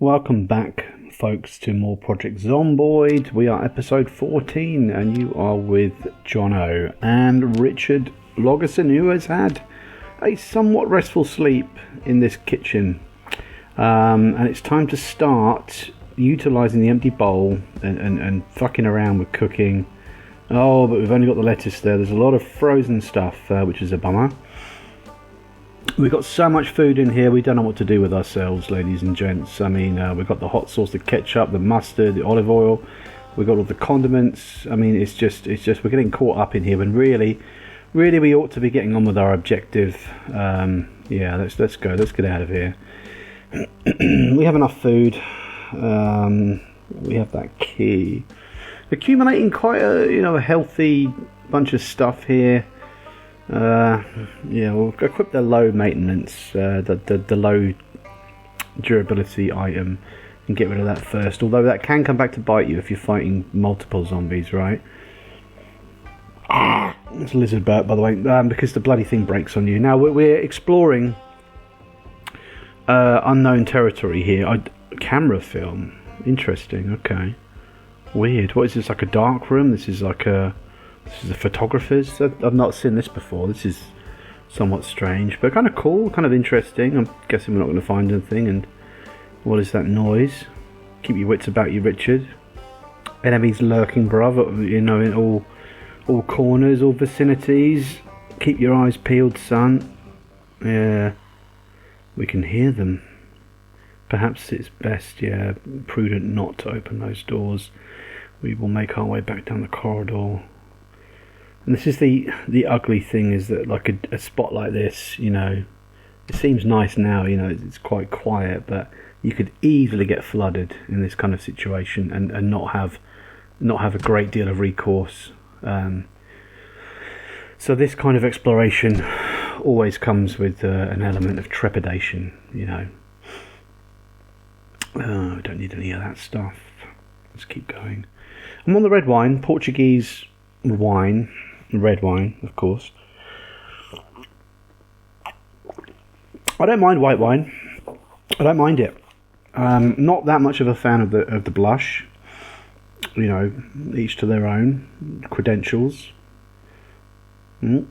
Welcome back, folks, to more Project Zomboid. We are episode 14, and you are with Jonno and Richard Logerson, who has had a somewhat restful sleep in this kitchen. And it's time to start utilising the empty bowl and fucking around with cooking. Oh, but we've only got the lettuce there. There's a lot of frozen stuff, which is a bummer. We've got so much food in here, we don't know what to do with ourselves, ladies and gents. I mean, we've got the hot sauce, the ketchup, the mustard, the olive oil. We've got all the condiments. I mean, it's just we're getting caught up in here when really we ought to be getting on with our objective. Yeah, let's go. Let's get out of here. We have enough food. We have that key. Accumulating quite a healthy bunch of stuff here. Yeah, we'll equip the low maintenance, the low durability item, and get rid of that first. Although that can come back to bite you if you're fighting multiple zombies, right? It's a lizard burp, by the way, because the bloody thing breaks on you. Now we're exploring unknown territory here. Camera film, interesting. Okay, weird. What is this? Like a dark room? This is a photographer's. I've not seen this before. This is somewhat strange, but kind of cool, kind of interesting. I'm guessing we're not going to find anything. And what is that noise? Keep your wits about you, Richard. Enemies lurking, bruv. In all corners, all vicinities. Keep your eyes peeled, son. Yeah, we can hear them. Perhaps it's best, prudent not to open those doors. We will make our way back down the corridor. And this is the ugly thing, is that like a spot like this, it seems nice now, it's quite quiet, but you could easily get flooded in this kind of situation and not have a great deal of recourse. So this kind of exploration always comes with an element of trepidation, Oh, I don't need any of that stuff. Let's keep going. I'm on the red wine, Portuguese wine. Red wine, of course. I don't mind white wine. I don't mind it. Not that much of a fan of the blush. Each to their own credentials. Yeah.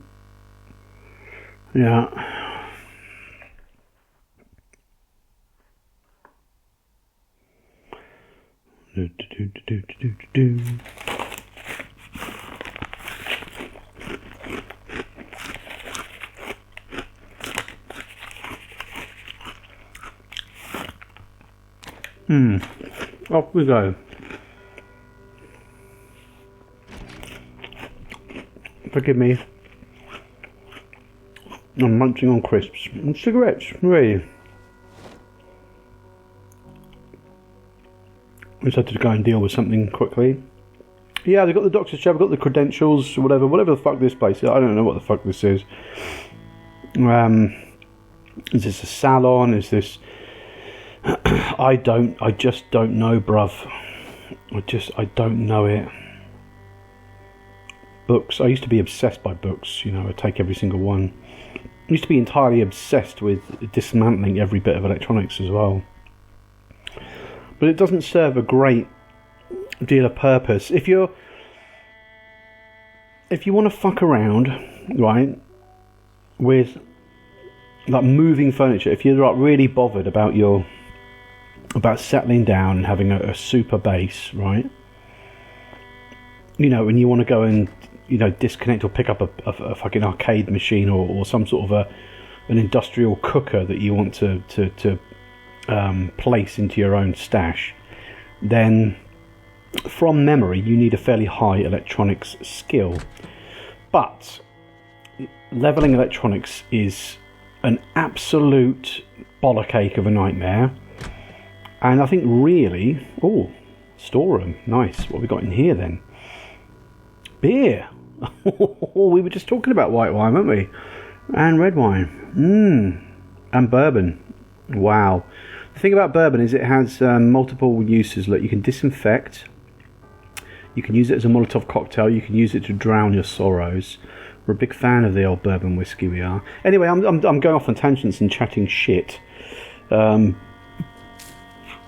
Off we go. Forgive me. I'm munching on crisps and cigarettes, really. I just had to go and deal with something quickly. Yeah, they've got the doctor's chair, they've got the credentials, whatever the fuck this place is. I don't know what the fuck this is. Is this a salon? Is this... I just don't know, bruv. I don't know it. Books. I used to be obsessed by books, I take every single one. I used to be entirely obsessed with dismantling every bit of electronics as well. But it doesn't serve a great deal of purpose. If you want to fuck around, right, with like moving furniture, if you're like really bothered about settling down and having a super base, right? And you want to go and disconnect or pick up a fucking arcade machine or some sort of an industrial cooker that you want to place into your own stash, then from memory you need a fairly high electronics skill. But leveling electronics is an absolute bollock-ache of a nightmare. And I think really... Oh, storeroom. Nice. What have we got in here then? Beer. We were just talking about white wine, weren't we? And red wine. And bourbon. Wow. The thing about bourbon is it has multiple uses. Look, you can disinfect. You can use it as a Molotov cocktail. You can use it to drown your sorrows. We're a big fan of the old bourbon whiskey, we are. Anyway, I'm going off on tangents and chatting shit.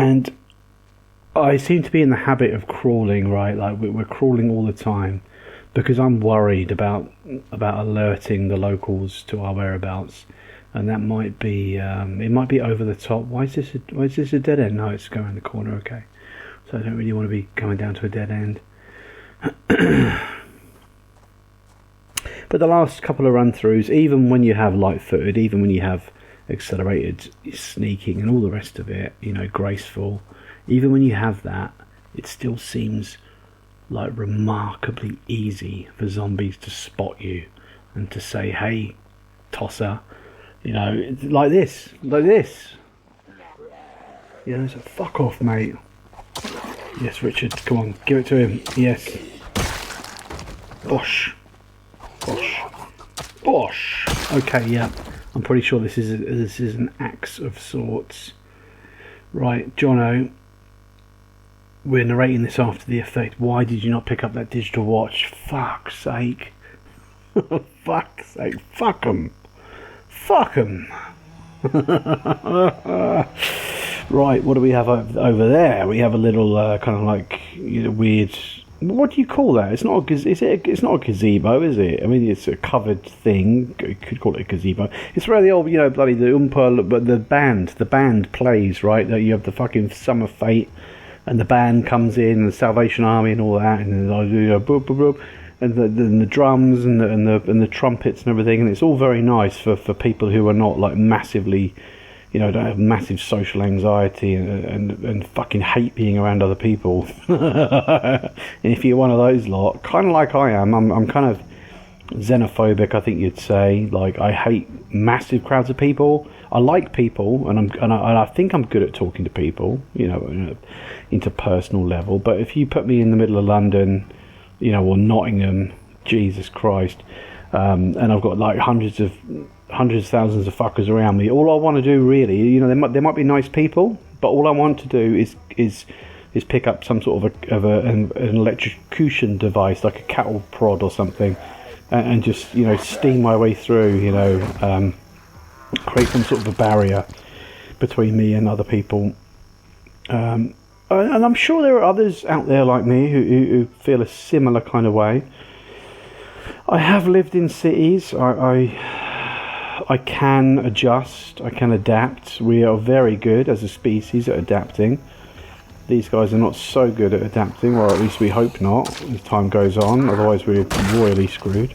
And I seem to be in the habit of crawling, right? Like we're crawling all the time because I'm worried about alerting the locals to our whereabouts, and that might be it might be over the top. Why is this a dead end? No, it's going around the corner. Okay, so I don't really want to be coming down to a dead end. But the last couple of run-throughs, even when you have light-footed, even when you have accelerated sneaking and all the rest of it, you know, graceful, even when you have that, it still seems like remarkably easy for zombies to spot you and to say, hey, tosser, you know, like this. You know, so fuck off, mate. Yes, Richard, come on, give it to him. Yes. Bosh. Okay, yeah. I'm pretty sure this is an axe of sorts. Right, Jonno. We're narrating this after the effect. Why did you not pick up that digital watch? Fuck's sake. Fuck's sake. Fuck 'em. Right, what do we have over there? We have a little kind of like, you know, weird. What do you call that? It's not it's not a gazebo, is it? I mean, it's a covered thing. You could call it a gazebo. It's where the old, you know, bloody the Oompa, but the band plays, right? That you have the fucking Summer Fate, and the band comes in, and the Salvation Army, and all that, and you know, boop, boop, boop, and the drums and the trumpets and everything, and it's all very nice for people who are not like massively, you know, don't have massive social anxiety and fucking hate being around other people. And if you're one of those lot, kind of like I am, I'm kind of xenophobic, I think you'd say. Like, I hate massive crowds of people. I like people, and I think I'm good at talking to people, you know, interpersonal level. But if you put me in the middle of London, you know, or Nottingham, Jesus Christ, and I've got like hundreds of thousands of fuckers around me, all I want to do really, you know, there might be nice people, but all I want to do is pick up some sort of an electrocution device, like a cattle prod or something, and just, you know, steam my way through, you know, create some sort of a barrier between me and other people. And I'm sure there are others out there like me who feel a similar kind of way. I have lived in cities. I can adjust, I can adapt. We are very good as a species at adapting. These guys are not so good at adapting, or at least we hope not, as time goes on, otherwise we're royally screwed.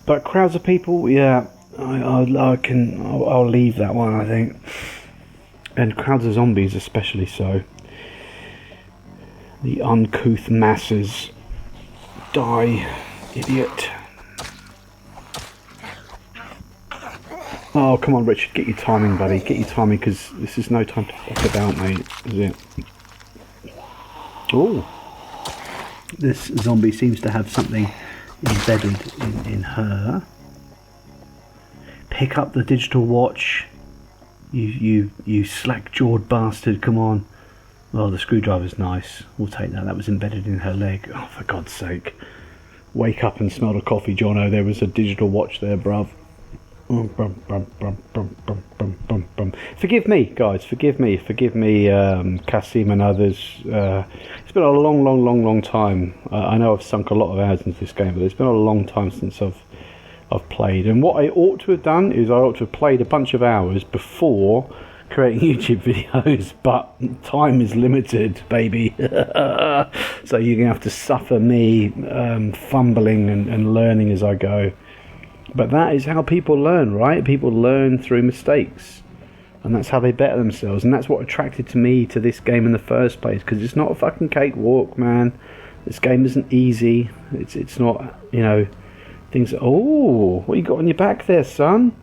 But crowds of people, yeah, I'll leave that one, I think. And crowds of zombies especially so. The uncouth masses. Die, idiot. Oh, come on, Richard, get your timing, buddy. Get your timing, because this is no time to fuck about, mate, is it? Oh. This zombie seems to have something embedded in her. Pick up the digital watch. You slack-jawed bastard, come on. Oh, the screwdriver's nice. We'll take that. That was embedded in her leg. Oh, for God's sake. Wake up and smell the coffee, Jonno. There was a digital watch there, bruv. Forgive me, guys. Forgive me, Kasim and others. It's been a long time. I know I've sunk a lot of hours into this game, but it's been a long time since I've played. And what I ought to have done is I ought to have played a bunch of hours before creating YouTube videos, but time is limited, baby. So you're gonna have to suffer me fumbling and learning as I go. But that is how people learn, right? People learn through mistakes, and that's how they better themselves. And that's what attracted me to this game in the first place, because it's not a fucking cakewalk, man. This game isn't easy. It's not, you know, things. Oh, what you got on your back there, son?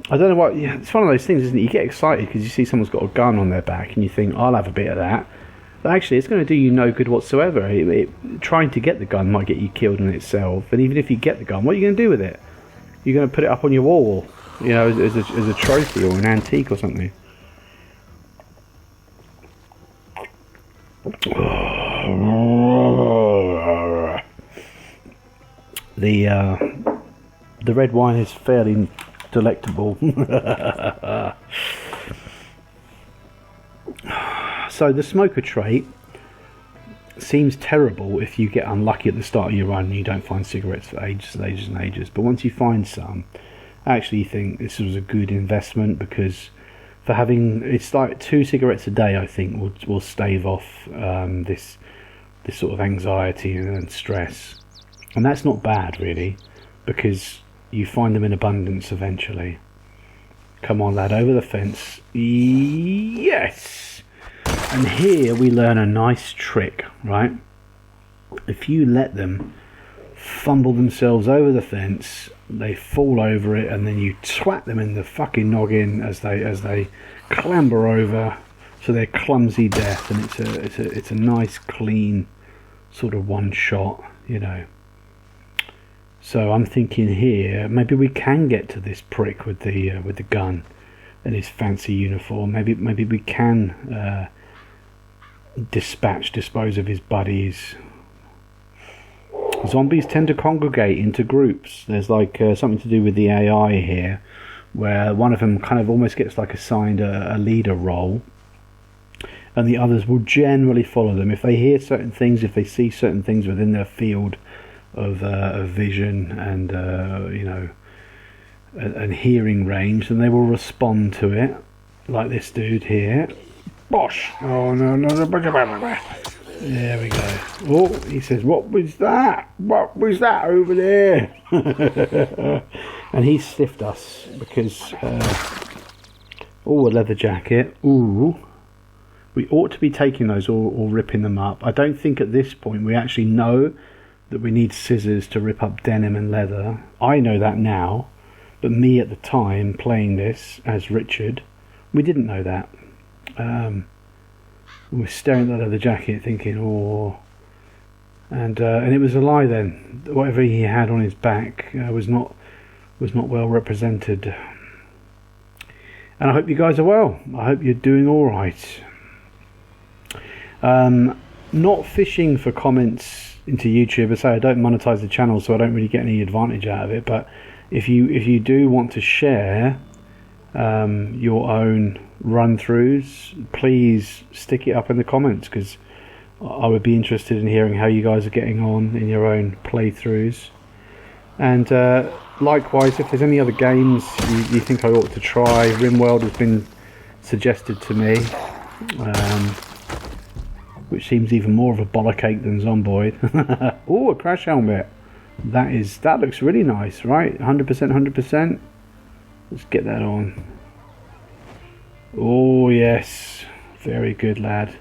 I don't know what. Yeah, it's one of those things, isn't it? You get excited because you see someone's got a gun on their back, and you think, "I'll have a bit of that." But actually, it's going to do you no good whatsoever. Trying to get the gun might get you killed in itself. And even if you get the gun, what are you going to do with it? You're going to put it up on your wall, you know, as a trophy or an antique or something. The red wine is fairly delectable. So the smoker trait seems terrible if you get unlucky at the start of your run and you don't find cigarettes for ages and ages and ages. But once you find some, I actually think this was a good investment, because for having, it's like 2 cigarettes a day, I think will stave off this sort of anxiety and stress. And that's not bad really, because you find them in abundance eventually. Come on lad, over the fence. Yes! And here we learn a nice trick, right? If you let them fumble themselves over the fence, they fall over it, and then you twat them in the fucking noggin as they clamber over to their clumsy death, and it's a nice clean sort of one shot, you know. So I'm thinking here, maybe we can get to this prick with the gun and his fancy uniform. Maybe we can dispose of his buddies. Zombies tend to congregate into groups. There's like something to do with the AI here, where one of them kind of almost gets like assigned a leader role, and the others will generally follow them if they hear certain things, if they see certain things within their field of vision and you know, and hearing range, then they will respond to it, like this dude here. Bosh! Oh no! There we go. Oh, he says, "What was that? What was that over there?" And he stiffed us because oh, a leather jacket. Ooh, we ought to be taking those or ripping them up. I don't think at this point we actually know that we need scissors to rip up denim and leather. I know that now, but me at the time playing this as Richard, we didn't know that. We were staring at the leather jacket thinking, oh, and it was a lie then. Whatever he had on his back was not well represented. And I hope you guys are well. I hope you're doing all right. Not fishing for comments into YouTube. I say I don't monetize the channel, so I don't really get any advantage out of it. But if you do want to share your own run-throughs, please stick it up in the comments, because I would be interested in hearing how you guys are getting on in your own playthroughs. And likewise, if there's any other games you think I ought to try, RimWorld has been suggested to me, which seems even more of a bollock-ache than Zomboid. Oh, a crash helmet. That looks really nice, right? 100%, 100%. Let's get that on. Oh yes, very good lad.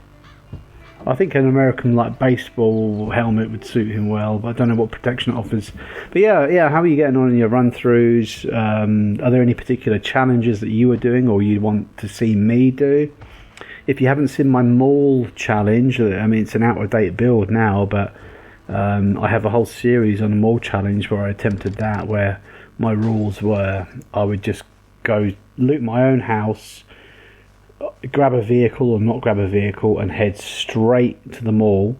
I think an American like baseball helmet would suit him well, but I don't know what protection it offers. But yeah, how are you getting on in your run-throughs? Are there any particular challenges that you are doing or you want to see me do? If you haven't seen my mall challenge, I mean it's an out-of-date build now, but I have a whole series on the mall challenge where I attempted that, where my rules were I would just go loot my own house, grab a vehicle or not grab a vehicle, and head straight to the mall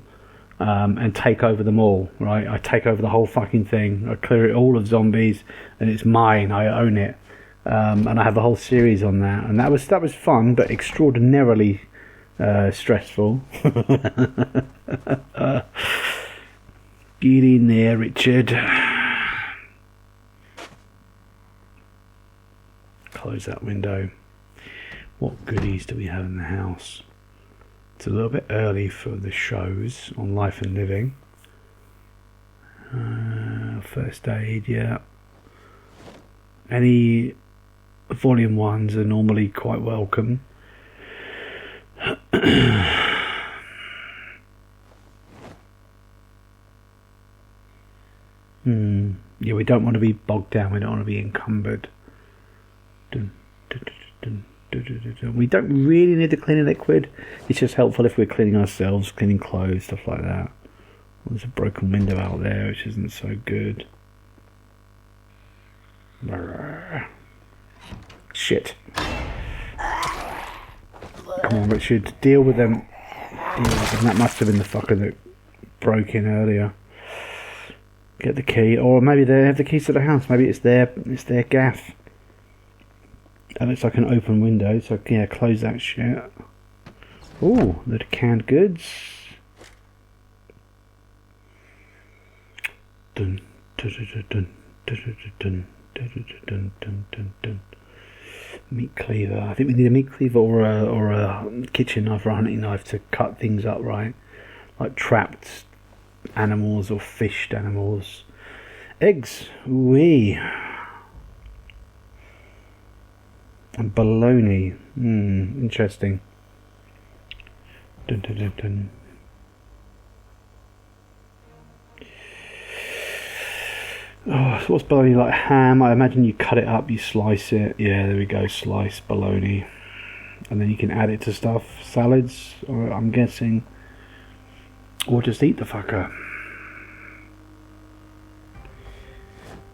and take over the mall, right? I take over the whole fucking thing. I clear it all of zombies and it's mine. I own it. And I have a whole series on that, and that was fun but extraordinarily stressful. Get in there, Richard. Close that window. What goodies do we have in the house? It's a little bit early for the shows on Life and Living. First aid, yeah. Any volume 1s are normally quite welcome. Yeah, we don't want to be bogged down. We don't want to be encumbered. We don't really need to clean a liquid. It's just helpful if we're cleaning ourselves, cleaning clothes, stuff like that. There's a broken window out there, which isn't so good. Shit. Come on, Richard, deal with them. That must have been the fucker that broke in earlier. Get the key, or maybe they have the keys to the house. Maybe it's their gaff. That looks like an open window, so yeah, close that shit. Ooh, the canned goods. Dun, dun, dun, dun, dun, dun, dun, dun, dun, dun, dun. Meat cleaver. I think we need a meat cleaver or a kitchen knife or a hunting knife to cut things up, right? Like trapped animals or fished animals. Eggs. Wee. And bologna. Interesting. Dun, dun, dun, dun. Oh, so what's bologna like? Ham. I imagine you cut it up, you slice it. Yeah, there we go. Slice bologna, and then you can add it to stuff, salads, or I'm guessing, or just eat the fucker.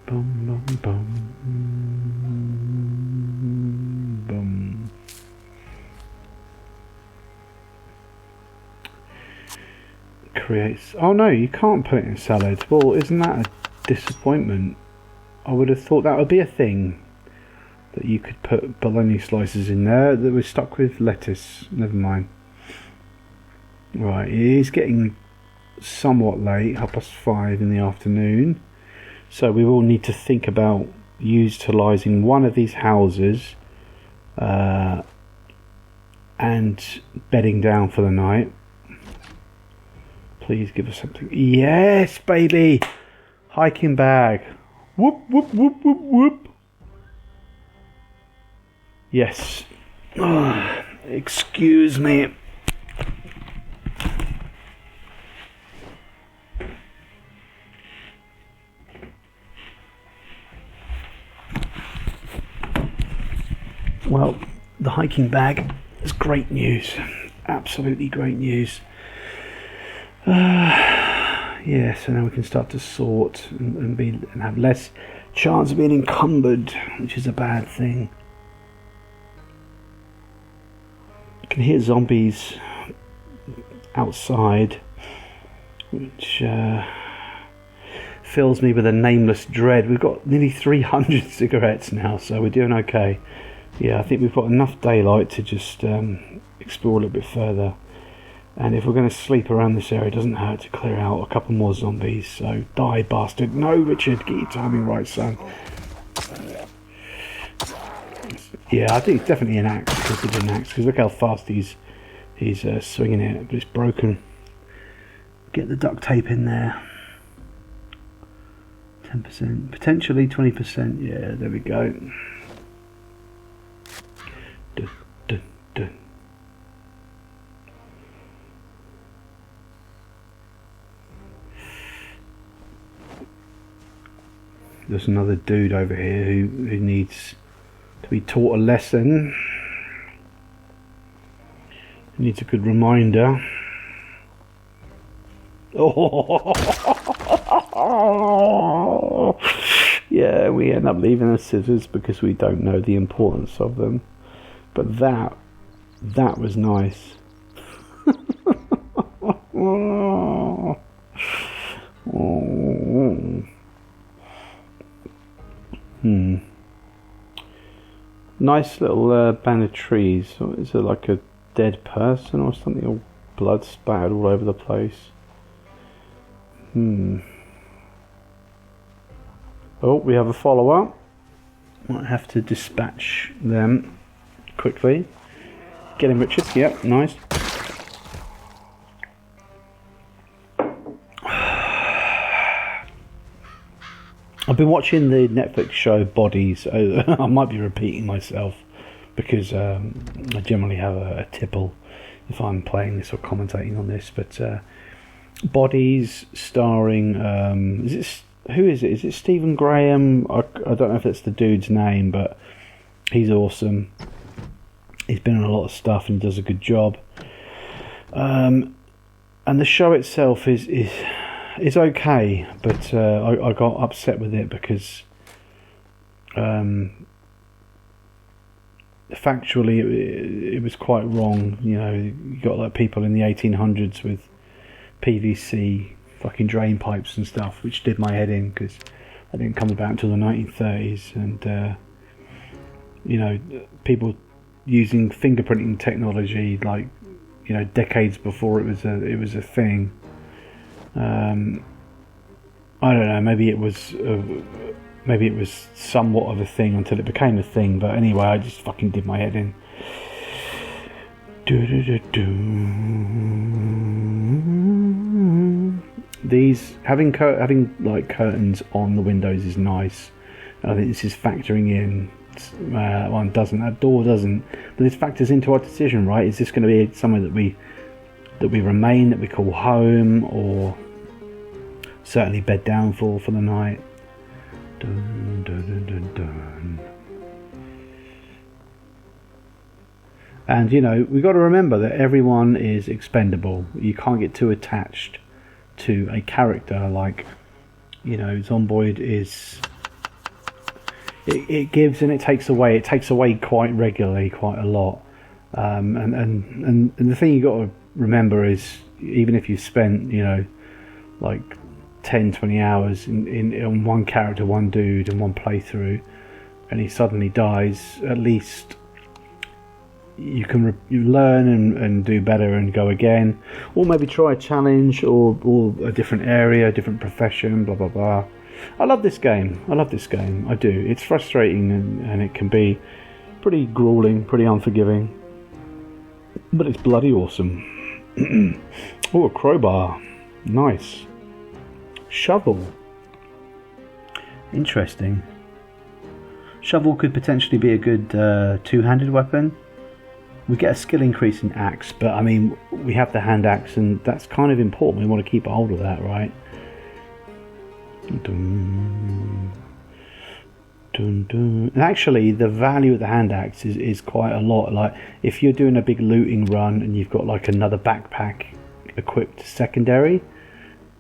Bum bum bum bum. Creates. Oh no, you can't put it in salads. Well, isn't that a disappointment? I would have thought that would be a thing, that you could put bologna slices in there. That we're stuck with lettuce. Never mind. Right, it is getting somewhat late, 5:30 in the afternoon, so we will need to think about utilising one of these houses and bedding down for the night. Please give us something. Yes, baby! Hiking bag. Whoop, whoop, whoop, whoop, whoop. Yes. Oh, excuse me. Well, the hiking bag is great news. Absolutely great news. Yeah, so now we can start to sort and have less chance of being encumbered, which is a bad thing. You can hear zombies outside, which fills me with a nameless dread. We've got nearly 300 cigarettes now, so we're doing okay. Yeah, I think we've got enough daylight to just explore a little bit further. And if we're going to sleep around this area, it doesn't hurt to clear out a couple more zombies. So die, bastard. No, Richard, get your timing right, son. Yeah, I think it's definitely an axe. Considered an axe, because look how fast he's swinging it. But it's broken. Get the duct tape in there. 10%, potentially 20%. Yeah, there we go. Dun, dun, dun. There's another dude over here who needs to be taught a lesson. He needs a good reminder. Oh, yeah, we end up leaving the scissors because we don't know the importance of them. But that was nice. Oh. Nice little band of trees. Is it like a dead person or something? All blood spattered all over the place. Oh, we have a follower. Might have to dispatch them quickly. Get him, Richard. Yep, nice. I've been watching the Netflix show Bodies. I might be repeating myself because I generally have a tipple if I'm playing this or commentating on this. But Bodies, starring who is it? Is it Stephen Graham? I don't know if it's the dude's name, but he's awesome. He's been in a lot of stuff and he does a good job. And the show itself is okay, but I got upset with it because factually it was quite wrong. You know, you got like people in the 1800s with PVC fucking drain pipes and stuff, which did my head in because I didn't come about until the 1930s, and you know, people using fingerprinting technology like, you know, decades before it was a thing. I don't know. Maybe it was somewhat of a thing until it became a thing. But anyway, I just fucking did my head in. These having like curtains on the windows is nice. I think this is factoring in. One doesn't. That door doesn't. But this factors into our decision, right? Is this going to be somewhere that we remain, that we call home, or certainly bed down for the night? Dun, dun, dun, dun, dun. And you know, we've got to remember that everyone is expendable. You can't get too attached to a character. Like, you know, Zomboid is. It gives and it takes away. It takes away quite regularly, quite a lot. And the thing you got to remember is, even if you spent, you know, like 10-20 hours in one character, one dude, and one playthrough, and he suddenly dies, at least you can you learn and do better and go again, or maybe try a challenge or a different area, a different profession, blah blah blah. I love this game. I do. It's frustrating and it can be pretty grueling, pretty unforgiving, but it's bloody awesome. Oh, a crowbar. Nice. Shovel. Interesting. Shovel could potentially be a good two-handed weapon. We get a skill increase in axe, but I mean, we have the hand axe, and that's kind of important. We want to keep a hold of that, right? Dun, dun, dun. And actually, the value of the hand axe is quite a lot. Like, if you're doing a big looting run and you've got like another backpack equipped secondary,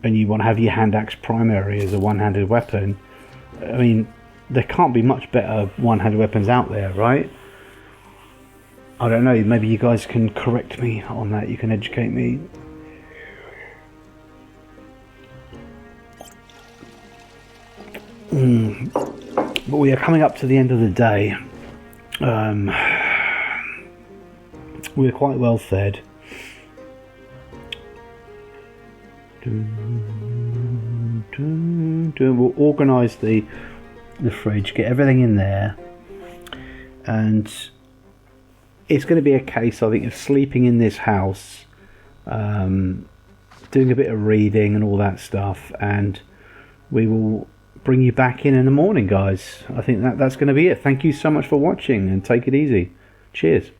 and you want to have your hand axe primary as a one-handed weapon, I mean, there can't be much better one-handed weapons out there, right? I don't know, maybe you guys can correct me on that, you can educate me. But we are coming up to the end of the day. We're quite well fed. We'll organise the fridge, get everything in there, and it's going to be a case, I think, of sleeping in this house, doing a bit of reading and all that stuff, and we will bring you back in the morning, guys. I think that's going to be it. Thank you so much for watching, and take it easy. Cheers.